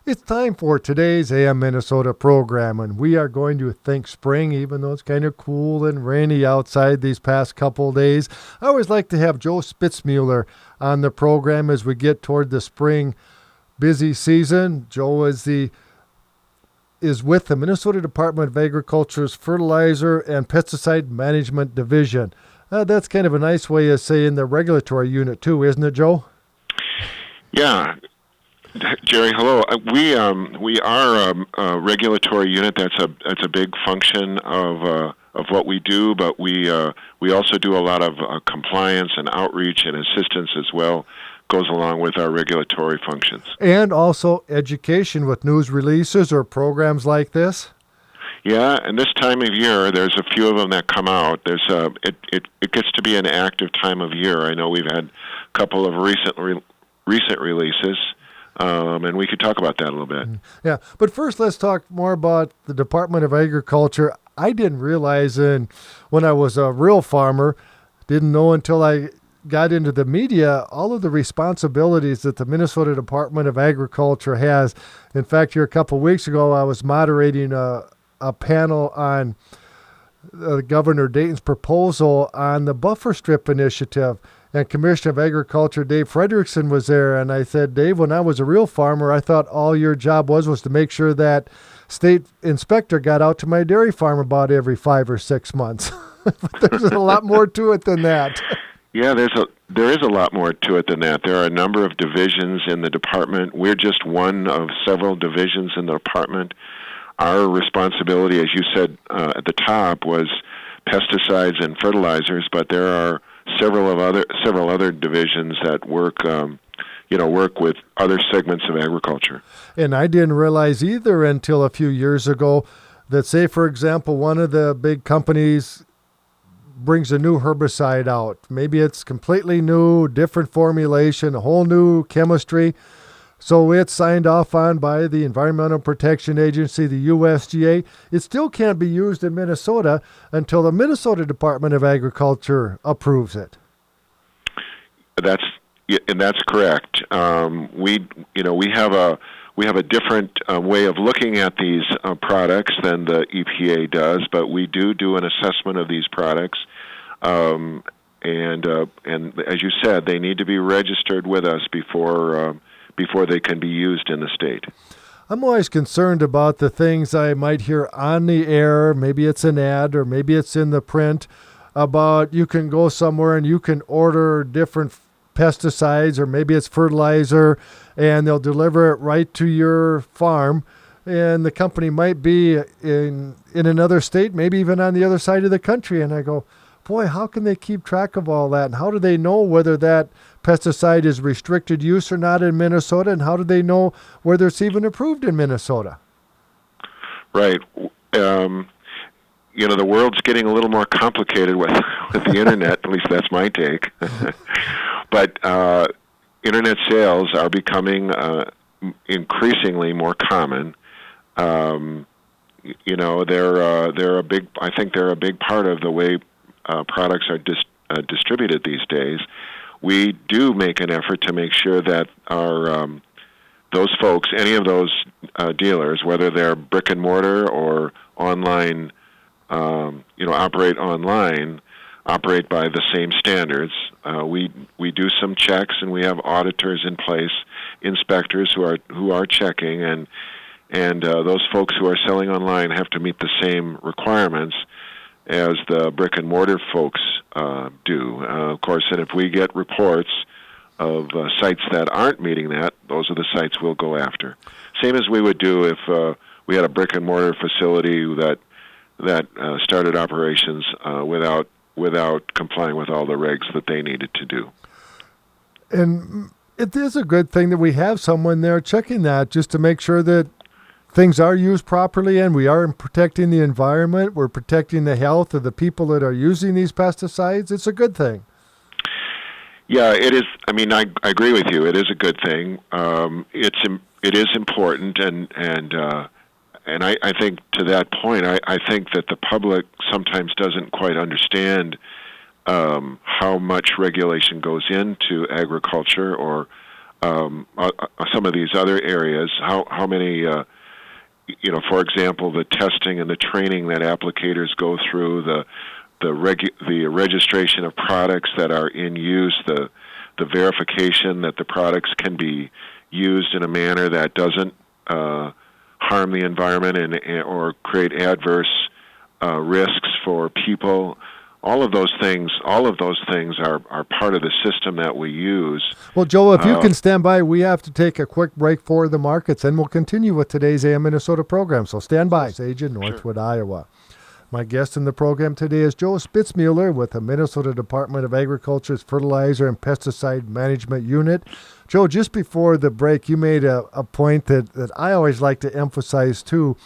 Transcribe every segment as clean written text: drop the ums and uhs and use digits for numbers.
It's time for today's AM Minnesota program, and we are going to think spring, even though it's kind of cool and rainy outside these past couple of days. I always like to have Joe Spitzmueller on the program as we get toward the spring busy season. Joe is with the Minnesota Department of Agriculture's Fertilizer and Pesticide Management Division. That's kind of a nice way of saying the regulatory unit too, isn't it, Joe? Yeah. Jerry, hello. We are a regulatory unit. That's a big function of what we do, but we also do a lot of compliance and outreach and assistance as well. Goes along with our regulatory functions. And also education with news releases or programs like this. Yeah, and this time of year, there's a few of them that come out. It gets to be an active time of year. I know we've had a couple of recent releases. And we could talk about that a little bit. Yeah, but first let's talk more about the Department of Agriculture. I didn't realize when I was a real farmer, didn't know until I got into the media, all of the responsibilities that the Minnesota Department of Agriculture has. In fact, here a couple of weeks ago, I was moderating a panel on Governor Dayton's proposal on the buffer strip initiative. And Commissioner of Agriculture Dave Frederickson was there, and I said, Dave, when I was a real farmer, I thought all your job was to make sure that state inspector got out to my dairy farm about every 5 or 6 months. But there's a lot more to it than that. Yeah, there is a lot more to it than that. There are a number of divisions in the department. We're just one of several divisions in the department. Our responsibility, as you said at the top, was pesticides and fertilizers, but there are several other divisions that work with other segments of agriculture. And I didn't realize either until a few years ago that, say, for example, one of the big companies brings a new herbicide out. Maybe it's completely new, different formulation, a whole new chemistry. So it's signed off on by the Environmental Protection Agency, the USDA. It still can't be used in Minnesota until the Minnesota Department of Agriculture approves it. That's correct. We have a different way of looking at these products than the EPA does, but we do an assessment of these products. And as you said, they need to be registered with us before they can be used in the state. I'm always concerned about the things I might hear on the air. Maybe it's an ad or maybe it's in the print about you can go somewhere and you can order different pesticides or maybe it's fertilizer and they'll deliver it right to your farm. And the company might be in another state, maybe even on the other side of the country. And I go, boy, how can they keep track of all that? And how do they know whether that pesticide is restricted use or not in Minnesota? And how do they know whether it's even approved in Minnesota? Right. The world's getting a little more complicated with the internet. At least that's my take. But internet sales are becoming increasingly more common. They're a big. I think they're a big part of the way products are distributed these days. We do make an effort to make sure that our those folks, any of those dealers, whether they're brick and mortar or online, operate online, operate by the same standards. We do some checks, and we have auditors in place, inspectors who are checking, and those folks who are selling online have to meet the same requirements as the brick and mortar folks do. Of course, and if we get reports of sites that aren't meeting that, those are the sites we'll go after. Same as we would do if we had a brick and mortar facility that started operations without complying with all the regs that they needed to do. And it is a good thing that we have someone there checking that just to make sure that things are used properly and we are protecting the environment, we're protecting the health of the people that are using these pesticides. It's a good thing. Yeah, it is. I mean, I agree with you. It is a good thing. It is important, and I think to that point, I think that the public sometimes doesn't quite understand how much regulation goes into agriculture or some of these other areas. How many, for example, the testing and the training that applicators go through, the registration of products that are in use, the verification that the products can be used in a manner that doesn't harm the environment or create adverse risks for people. All of those things are part of the system that we use. Well, Joe, if you can stand by, we have to take a quick break for the markets, and we'll continue with today's AM Minnesota program. So stand by. Sage in Northwood, sure. Iowa. My guest in the program today is Joe Spitzmueller with the Minnesota Department of Agriculture's Fertilizer and Pesticide Management Unit. Joe, just before the break, you made a point that I always like to emphasize, too,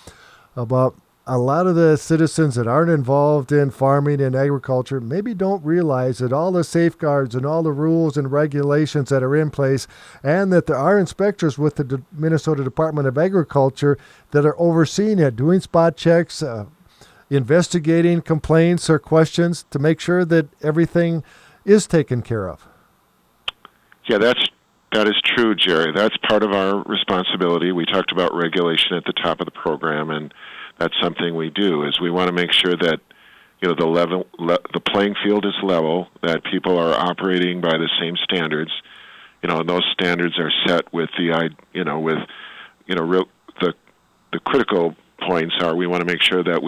about a lot of the citizens that aren't involved in farming and agriculture maybe don't realize that all the safeguards and all the rules and regulations that are in place, and that there are inspectors with the Minnesota Department of Agriculture that are overseeing it, doing spot checks, investigating complaints or questions to make sure that everything is taken care of. Yeah, that is true, Jerry. That's part of our responsibility. We talked about regulation at the top of the program, and that's something we do. Is we want to make sure that the playing field is level, that people are operating by the same standards. And those standards are set with the critical points are we want to make sure that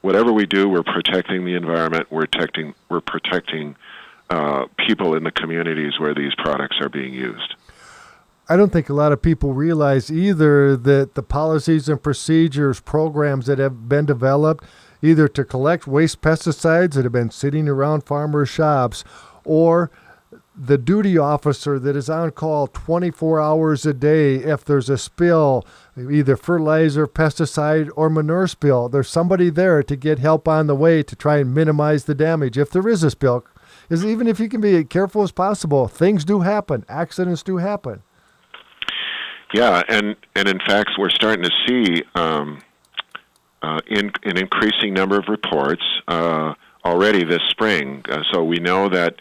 whatever we do, we're protecting the environment, we're protecting people in the communities where these products are being used. I don't think a lot of people realize either that the policies and procedures, programs that have been developed either to collect waste pesticides that have been sitting around farmers' shops, or the duty officer that is on call 24 hours a day if there's a spill, either fertilizer, pesticide, or manure spill. There's somebody there to get help on the way to try and minimize the damage if there is a spill. Because even if you can be as careful as possible, things do happen. Accidents do happen. Yeah, and in fact, we're starting to see an increasing number of reports already this spring. So we know that,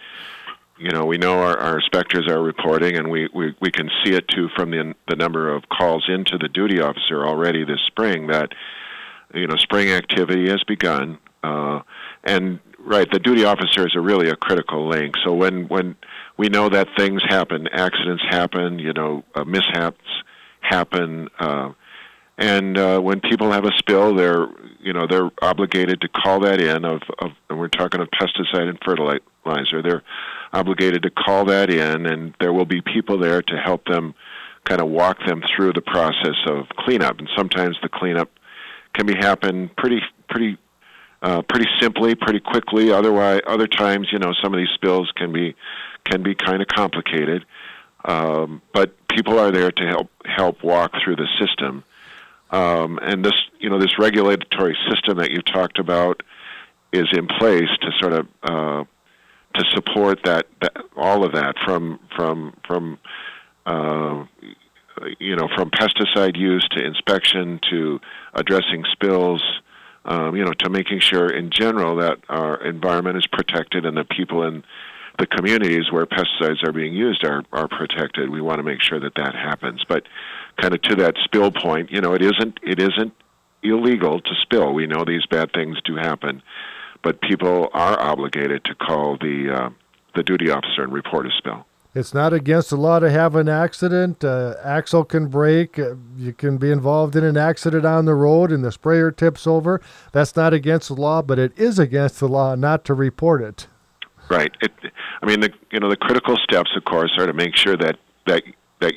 our inspectors are reporting, and we can see it too from the number of calls into the duty officer already this spring that, spring activity has begun. And right, the duty officer is really a critical link. So when we know that things happen, accidents happen, mishaps happen, and when people have a spill, they're obligated to call that in. And we're talking of pesticide and fertilizer. They're obligated to call that in, and there will be people there to help them, kind of walk them through the process of cleanup. And sometimes the cleanup can happen pretty simply, pretty quickly. Other times, some of these spills can be kind of complicated. But people are there to help walk through the system. And this regulatory system that you talked about is in place to sort of to support that all of that from pesticide use to inspection to addressing spills, to making sure in general that our environment is protected and the people in the communities where pesticides are being used are protected. We want to make sure that happens. But kind of to that spill point, it isn't illegal to spill. We know these bad things do happen, but people are obligated to call the duty officer and report a spill. It's not against the law to have an accident. Axle can break. You can be involved in an accident on the road and the sprayer tips over. That's not against the law, but it is against the law not to report it. Right. The critical steps, of course, are to make sure that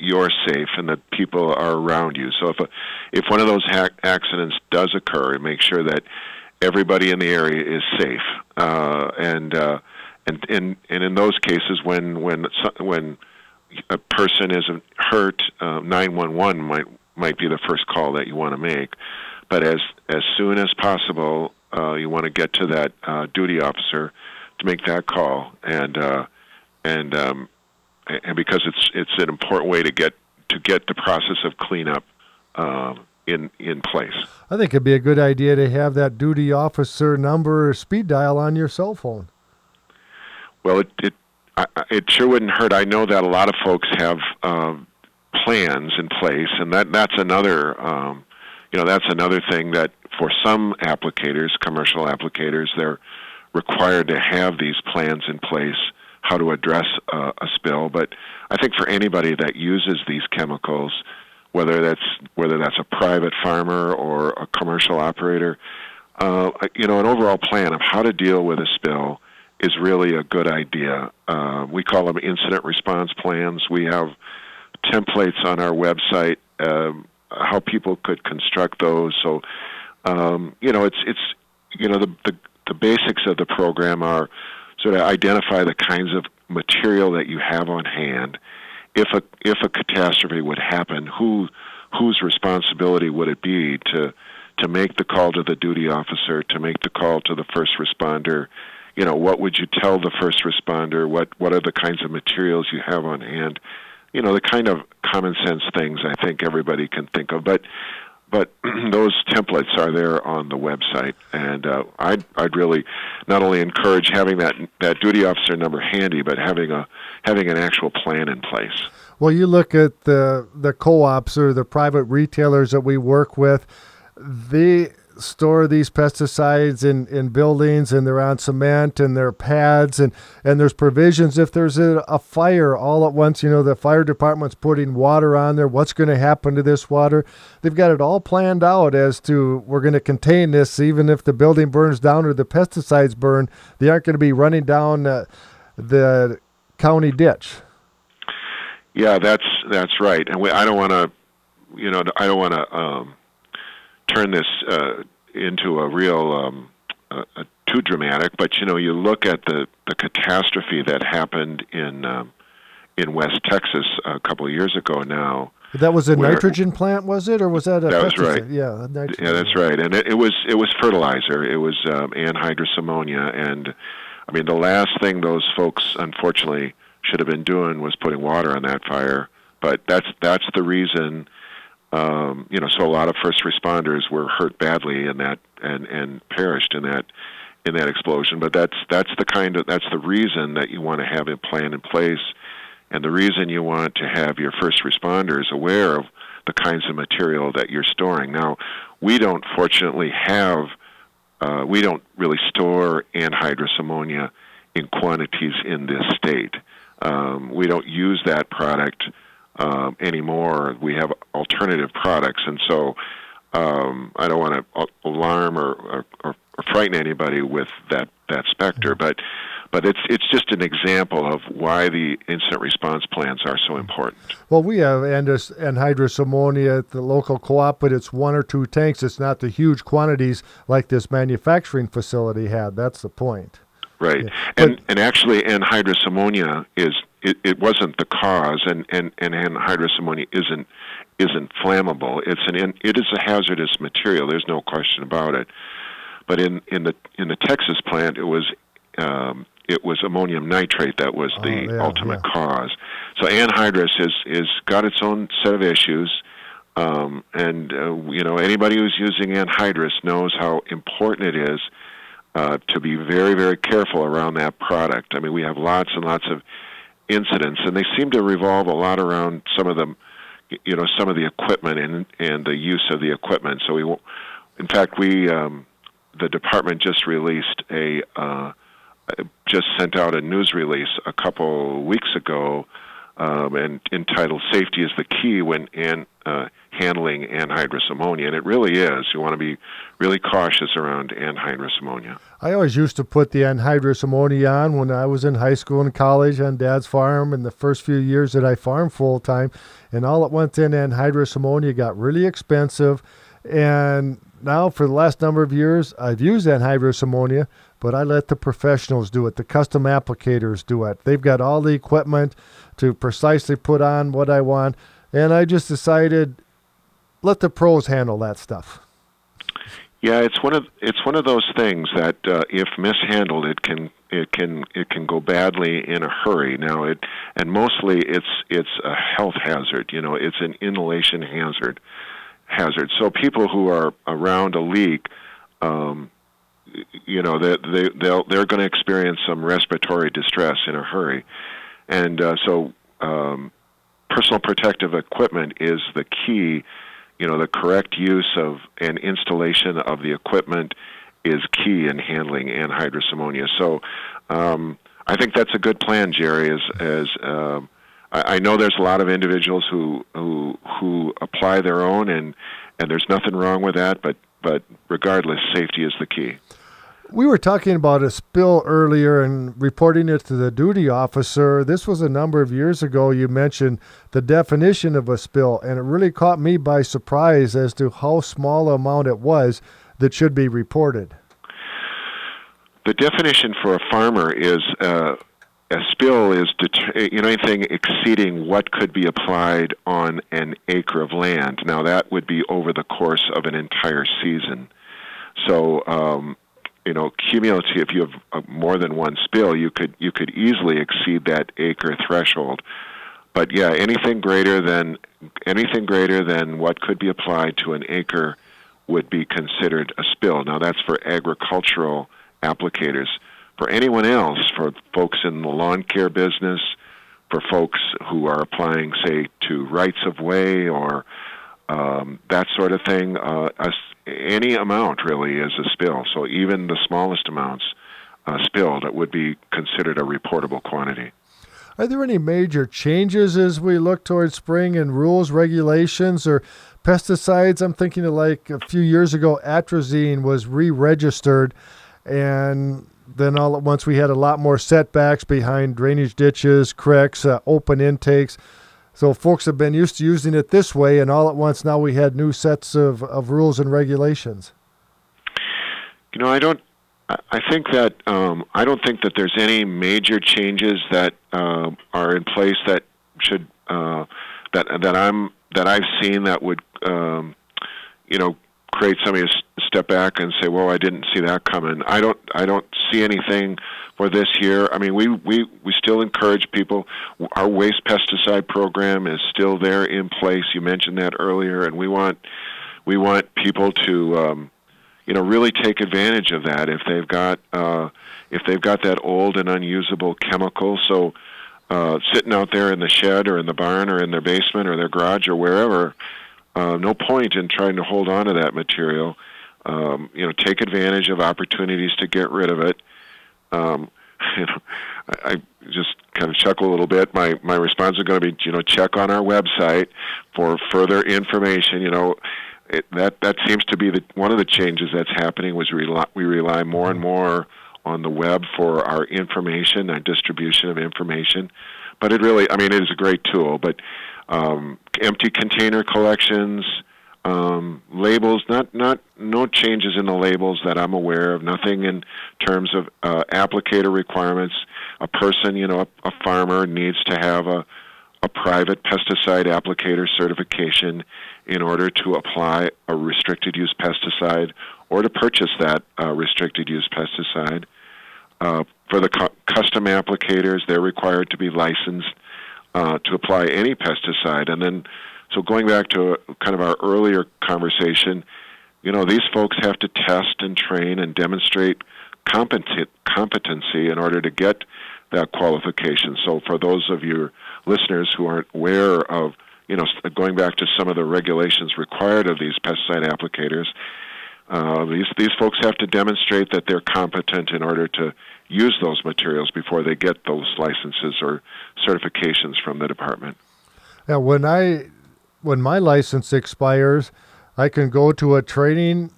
you're safe and that people are around you. So if one of those accidents does occur, make sure that everybody in the area is safe. And in those cases, when a person isn't hurt, 911 might be the first call that you want to make. But as soon as possible, you want to get to that duty officer to make that call, and because it's an important way to get the process of cleanup in place. I think it'd be a good idea to have that duty officer number or speed dial on your cell phone. Well, it sure wouldn't hurt. I know that a lot of folks have plans in place, and that's another that's another thing that for some applicators, commercial applicators, they're required to have these plans in place how to address a spill. But I think for anybody that uses these chemicals, whether that's a private farmer or a commercial operator, an overall plan of how to deal with a spill is really a good idea. We call them incident response plans. We have templates on our website how people could construct those. So, the basics of the program are sort of identify the kinds of material that you have on hand. If a catastrophe would happen, whose responsibility would it be to make the call to the duty officer, to make the call to the first responder? What would you tell the first responder? What are the kinds of materials you have on hand? The kind of common sense things I think everybody can think of. But those templates are there on the website, and I'd really not only encourage having that duty officer number handy, but having an actual plan in place. Well, you look at the co-ops or the private retailers that we work with, they store these pesticides in buildings, and they're on cement and they're pads, and there's provisions if there's a fire all at once. The fire department's putting water on there. What's going to happen to this water? They've got it all planned out as to we're going to contain this. Even if the building burns down or the pesticides burn, they aren't going to be running down the county ditch. Yeah, that's right. And I don't want to turn this into a real too dramatic, but you look at the catastrophe that happened in West Texas a couple of years ago now. That was a nitrogen plant, was it, or was that a that pesticide? Was right. Yeah, nitrogen. Yeah, that's right. And it was fertilizer. It was anhydrous ammonia, and I mean the last thing those folks unfortunately should have been doing was putting water on that fire. But that's the reason. So a lot of first responders were hurt badly in that and perished in that explosion. But that's the reason that you want to have a plan in place, and the reason you want to have your first responders aware of the kinds of material that you're storing. Now, we don't fortunately we don't really store anhydrous ammonia in quantities in this state. We don't use that product anymore. We have alternative products, and so I don't want to alarm or frighten anybody with that specter, but it's just an example of why the incident response plans are so important. Well, we have anhydrous ammonia at the local co-op, but it's 1 or 2 tanks. It's not the huge quantities like this manufacturing facility had. That's the point. Right, yeah. And actually anhydrous ammonia it wasn't the cause, and anhydrous ammonia isn't flammable. It is a hazardous material. There's no question about it. But in the Texas plant, it was ammonium nitrate that was the ultimate cause. So anhydrous is got its own set of issues, and anybody who's using anhydrous knows how important it is to be very, very careful around that product. I mean, we have lots and lots of incidents, and they seem to revolve a lot around some of the equipment and the use of the equipment. So in fact, the department just sent out a news release a couple weeks ago, and entitled "Safety is the Key when handling anhydrous ammonia," and it really is. You want to be really cautious around anhydrous ammonia. I always used to put the anhydrous ammonia on when I was in high school and college on Dad's farm in the first few years that I farmed full time, and all at once anhydrous ammonia got really expensive, and now for the last number of years I've used anhydrous ammonia, but I let the professionals do it, the custom applicators do it. They've got all the equipment to precisely put on what I want, and I just decided let the pros handle that stuff. Yeah, it's one of those things that if mishandled, it can go badly in a hurry. Now, and mostly it's a health hazard. It's an inhalation hazard. So people who are around a leak, they're going to experience some respiratory distress in a hurry, and so personal protective equipment is the key. The correct use of and installation of the equipment is key in handling anhydrous ammonia. So I think that's a good plan, Jerry. I know there's a lot of individuals who apply their own, and there's nothing wrong with that. But regardless, safety is the key. We were talking about a spill earlier and reporting it to the duty officer. This was a number of years ago. You mentioned the definition of a spill, and it really caught me by surprise as to how small amount it was that should be reported. The definition for a farmer is a spill is anything exceeding what could be applied on an acre of land. Now that would be over the course of an entire season. So cumulative, if you have more than one spill, you could easily exceed that acre threshold. But yeah, anything greater than what could be applied to an acre would be considered a spill. Now that's for agricultural applicators. For anyone else, for folks in the lawn care business, for folks who are applying, say, to rights of way or that sort of thing, any amount really is a spill. So even the smallest amounts spilled, it would be considered a reportable quantity. Are there any major changes as we look towards spring in rules, regulations, or pesticides? I'm thinking of like a few years ago, atrazine was re-registered, and then all at once we had a lot more setbacks behind drainage ditches, creeks, open intakes. So folks have been used to using it this way, and all at once now we had new sets of rules and regulations. I think that I don't think that there's any major changes that are in place that should that I've seen that would create somebody to step back and say, "Well, I didn't see that coming." I don't see anything for this year. I mean, we still encourage people. Our waste pesticide program is still there in place. You mentioned that earlier, and we want people to really take advantage of that if they've got that old and unusable chemical. So sitting out there in the shed or in the barn or in their basement or their garage or wherever, no point in trying to hold on to that material. Take advantage of opportunities to get rid of it. I just kind of chuckle a little bit. My response is going to be, check on our website for further information. That seems to be one of the changes that's happening. Was we rely more and more on the web for our information, our distribution of information. But it is a great tool. But empty container collections, labels, no changes in the labels that I'm aware of. Nothing in terms of applicator requirements. A person, a farmer needs to have a private pesticide applicator certification in order to apply a restricted use pesticide or to purchase that restricted use pesticide. For the custom applicators, they're required to be licensed to apply any pesticide. And then, so going back to kind of our earlier conversation, these folks have to test and train and demonstrate competency in order to get that qualification. So for those of your listeners who aren't aware of, going back to some of the regulations required of these pesticide applicators, these folks have to demonstrate that they're competent in order to use those materials before they get those licenses or certifications from the department. Now, when my license expires, I can go to a training,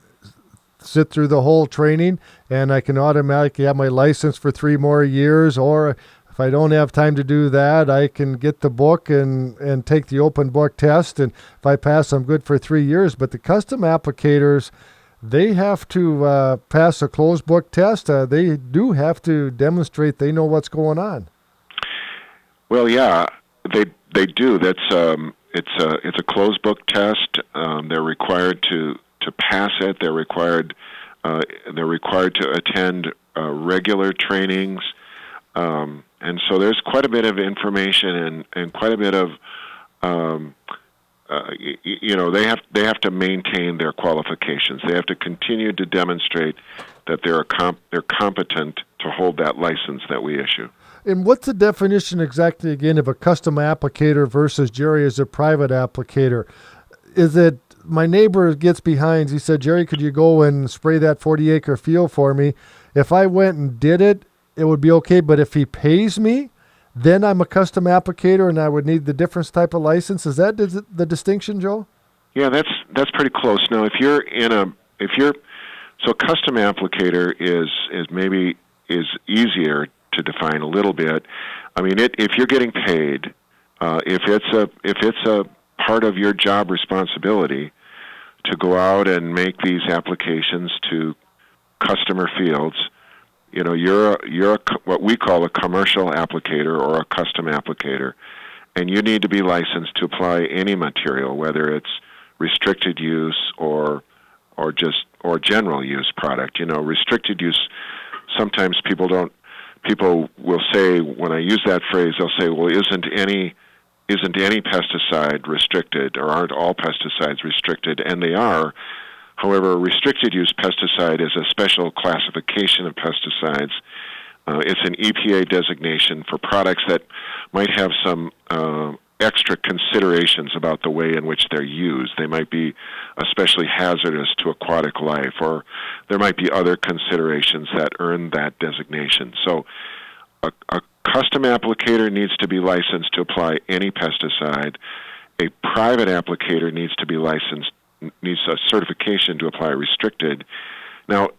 sit through the whole training, and I can automatically have my license for 3 more years. Or if I don't have time to do that, I can get the book and take the open book test. And if I pass, I'm good for 3 years. But the custom applicators, they have to pass a closed book test. They do have to demonstrate they know what's going on. Well, yeah, they do. That's it's a closed book test. They're required to pass it. They're required to attend regular trainings, and so there's quite a bit of information and quite a bit of they have to maintain their qualifications. They have to continue to demonstrate that they're competent to hold that license that we issue. And what's the definition exactly again of a custom applicator versus Jerry as a private applicator? Is it my neighbor gets behind, he said, Jerry, could you go and spray that 40-acre field for me? If I went and did it, it would be okay. But if he pays me, then I'm a custom applicator and I would need the different type of license. Is that the distinction, Joe? Yeah, that's pretty close. Now, so custom applicator is easier to define a little bit. I mean, if you're getting paid, if it's a part of your job responsibility to go out and make these applications to customer fields, you're what we call a commercial applicator or a custom applicator, and you need to be licensed to apply any material, whether it's restricted use or general use product. Restricted use. Sometimes people will say, when I use that phrase, they'll say, well, isn't any pesticide restricted, or aren't all pesticides restricted? And they are. However, restricted use pesticide is a special classification of pesticides. It's an EPA designation for products that might have some extra considerations about the way in which they're used. They might be especially hazardous to aquatic life, or there might be other considerations that earn that designation. So a custom applicator needs to be licensed to apply any pesticide. A private applicator needs a certification to apply restricted. Now,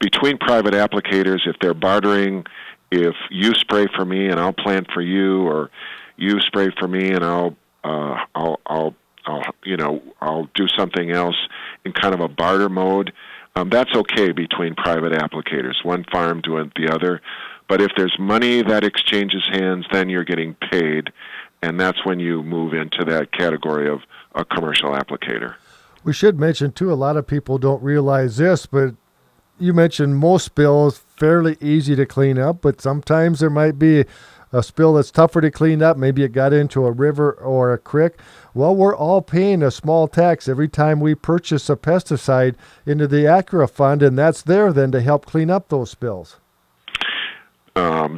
between private applicators, if they're bartering, if you spray for me and I'll plant for you, or you spray for me and I'll do something else in kind of a barter mode, that's okay between private applicators, one farm to the other. But if there's money that exchanges hands, then you're getting paid, and that's when you move into that category of a commercial applicator. We should mention, too, a lot of people don't realize this, but you mentioned most spills fairly easy to clean up, but sometimes there might be a spill that's tougher to clean up. Maybe it got into a river or a creek. Well, we're all paying a small tax every time we purchase a pesticide into the ACRA fund, and that's there then to help clean up those spills.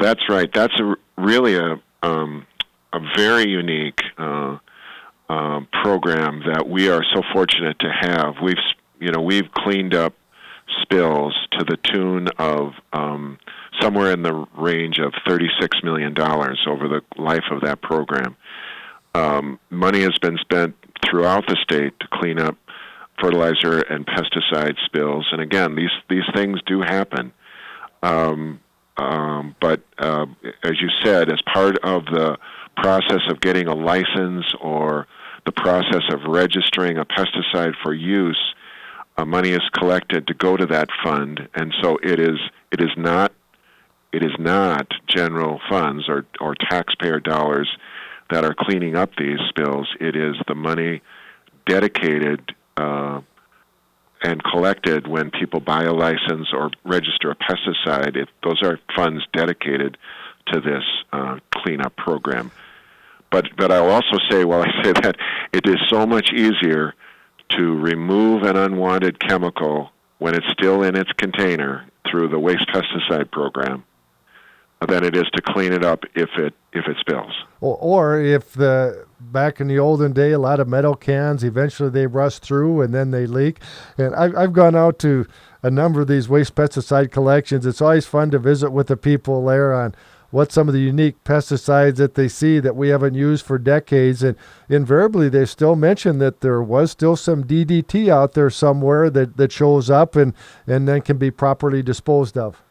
That's right. That's really a very unique program that we are so fortunate to have. We've cleaned up spills to the tune of somewhere in the range of $36 million over the life of that program. Money has been spent throughout the state to clean up fertilizer and pesticide spills, and again, these things do happen. But as you said, as part of the process of getting a license or the process of registering a pesticide for use, money is collected to go to that fund, and so it is not general funds or taxpayer dollars that are cleaning up these spills. It is the money dedicated and collected when people buy a license or register a pesticide. Those are funds dedicated to this cleanup program. But I'll also say, while I say that, it is so much easier to remove an unwanted chemical when it's still in its container through the waste pesticide program than it is to clean it up if it spills. Or if back in the olden day, a lot of metal cans, eventually they rust through and then they leak. And I've gone out to a number of these waste pesticide collections. It's always fun to visit with the people there on what some of the unique pesticides that they see that we haven't used for decades. And invariably, they still mention that there was still some DDT out there somewhere that shows up and then can be properly disposed of.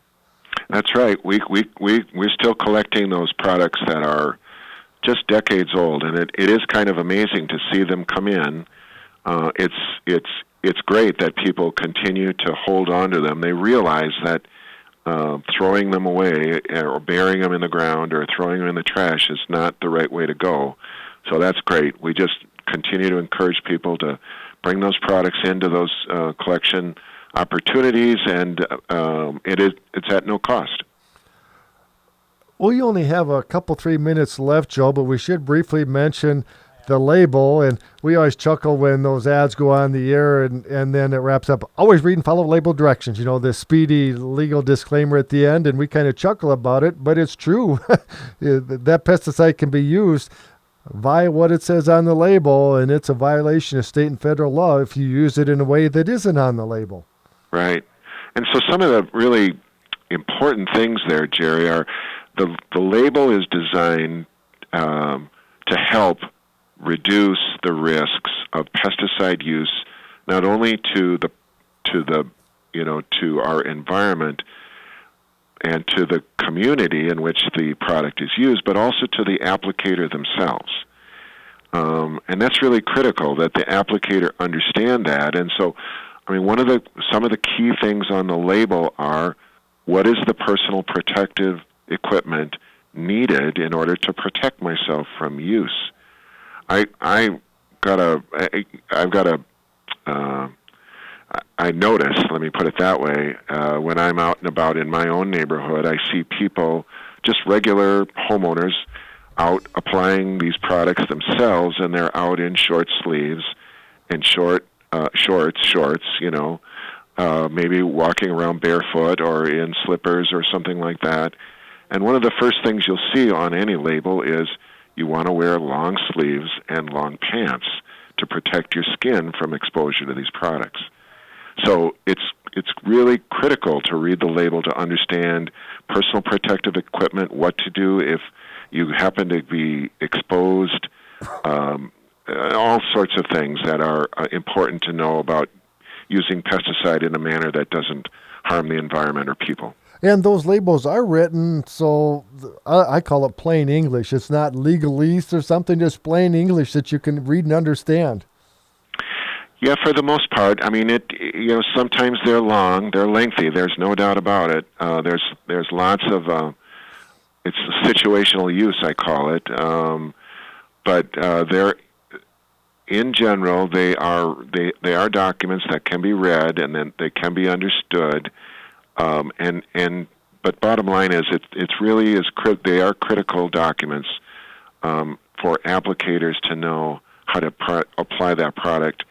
That's right. We're still collecting those products that are just decades old, and it is kind of amazing to see them come in. It's great that people continue to hold on to them. They realize that throwing them away or burying them in the ground or throwing them in the trash is not the right way to go. So that's great. We just continue to encourage people to bring those products into those collection opportunities, and it's at no cost. We only have a couple, 3 minutes left, Joe, but we should briefly mention the label, and we always chuckle when those ads go on the air, and then it wraps up, always read and follow label directions, the speedy legal disclaimer at the end, and we kind of chuckle about it, but it's true. That pesticide can be used via what it says on the label, and it's a violation of state and federal law if you use it in a way that isn't on the label. Right. And so some of the really important things there, Jerry, are the label is designed to help reduce the risks of pesticide use, not only to our environment and to the community in which the product is used, but also to the applicator themselves. And that's really critical that the applicator understand that. And so, some of the key things on the label are what is the personal protective equipment needed in order to protect myself from use. I notice, let me put it that way, when I'm out and about in my own neighborhood, I see people, just regular homeowners, out applying these products themselves, and they're out in short sleeves and shorts, maybe walking around barefoot or in slippers or something like that. And one of the first things you'll see on any label is you want to wear long sleeves and long pants to protect your skin from exposure to these products. So it's really critical to read the label to understand personal protective equipment, what to do if you happen to be exposed, all sorts of things that are important to know about using pesticide in a manner that doesn't harm the environment or people. And those labels are written, so I call it plain English. It's not legalese or something, just plain English that you can read and understand. Yeah, for the most part. Sometimes they're long, they're lengthy. There's no doubt about it. There's lots of it's situational use, I call it. But they're, in general, they are documents that can be read and then they can be understood. But bottom line is, they are critical documents for applicators to know how to apply that product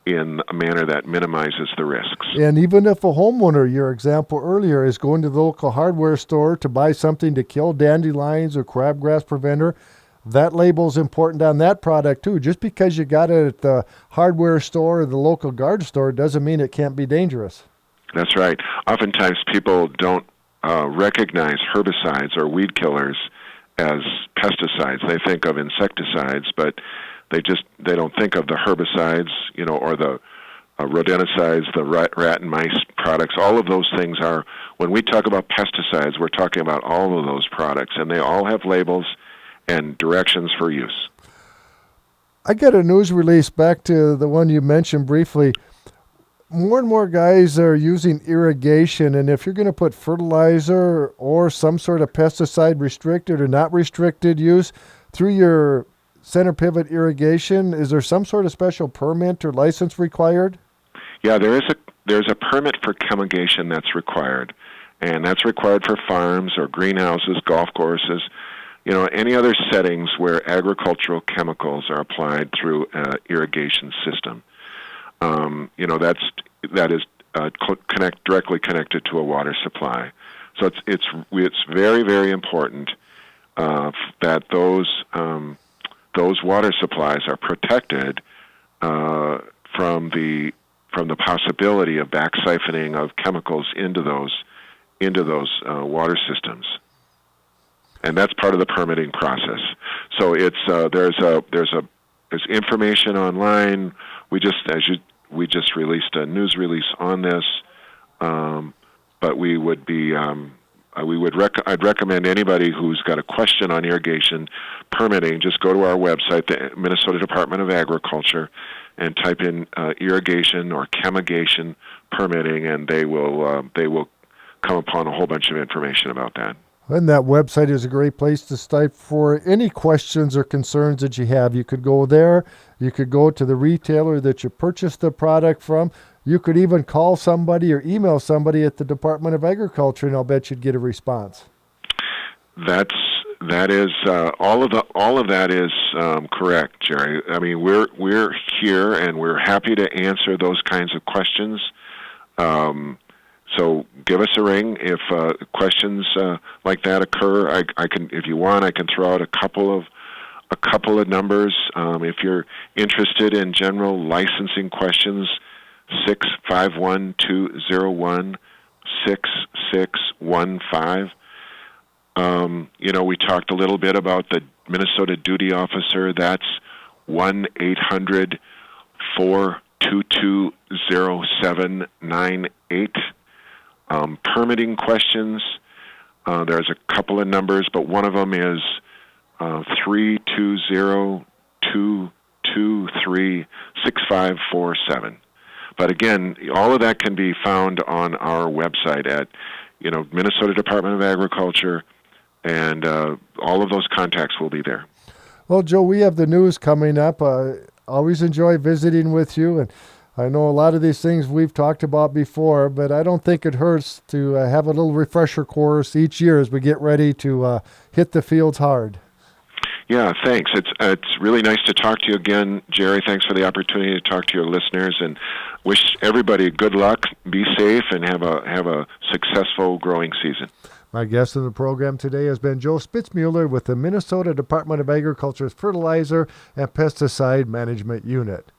in a manner that minimizes the risks. And even if a homeowner, your example earlier, is going to the local hardware store to buy something to kill dandelions or crabgrass preventer, that label's important on that product too. Just because you got it at the hardware store or the local guard store doesn't mean it can't be dangerous. That's right. Oftentimes people don't recognize herbicides or weed killers as pesticides. They think of insecticides, but they don't think of the herbicides, or the rodenticides, the rat and mice products. All of those things are, when we talk about pesticides, we're talking about all of those products, and they all have labels and directions for use. I got a news release back to the one you mentioned briefly. More and more guys are using irrigation, and if you're going to put fertilizer or some sort of pesticide, restricted or not restricted use, through your center pivot irrigation, is there some sort of special permit or license required? Yeah, there's a permit for chemigation that's required, and that's required for farms or greenhouses, golf courses, any other settings where agricultural chemicals are applied through an irrigation system. That is directly connected to a water supply. So it's very, very important that those water supplies are protected from the possibility of back siphoning of chemicals into those water systems, and that's part of the permitting process. So there's information online. We just released a news release on this, but I'd recommend anybody who's got a question on irrigation permitting, just go to our website, the Minnesota Department of Agriculture, and type in irrigation or chemigation permitting, and they will come upon a whole bunch of information about that. And that website is a great place to start for any questions or concerns that you have. You could go there. You could go to the retailer that you purchased the product from. You could even call somebody or email somebody at the Department of Agriculture, and I'll bet you'd get a response. That's that is all of that is correct, Jerry. I mean, we're here and we're happy to answer those kinds of questions. So give us a ring if questions like that occur. I can, if you want, I can throw out a couple of numbers. If you're interested in general licensing questions, 651-201-6615. We talked a little bit about the Minnesota duty officer. That's 1-800-422-0798. Permitting questions, there's a couple of numbers, but one of them is 320-223-6547. But again, all of that can be found on our website at, Minnesota Department of Agriculture, and all of those contacts will be there. Well, Joe, we have the news coming up. Always enjoy visiting with you, and I know a lot of these things we've talked about before, but I don't think it hurts to have a little refresher course each year as we get ready to hit the fields hard. Yeah, thanks. It's really nice to talk to you again, Jerry. Thanks for the opportunity to talk to your listeners, and wish everybody good luck, be safe, and have a successful growing season. My guest in the program today has been Joe Spitzmueller with the Minnesota Department of Agriculture's Fertilizer and Pesticide Management Unit.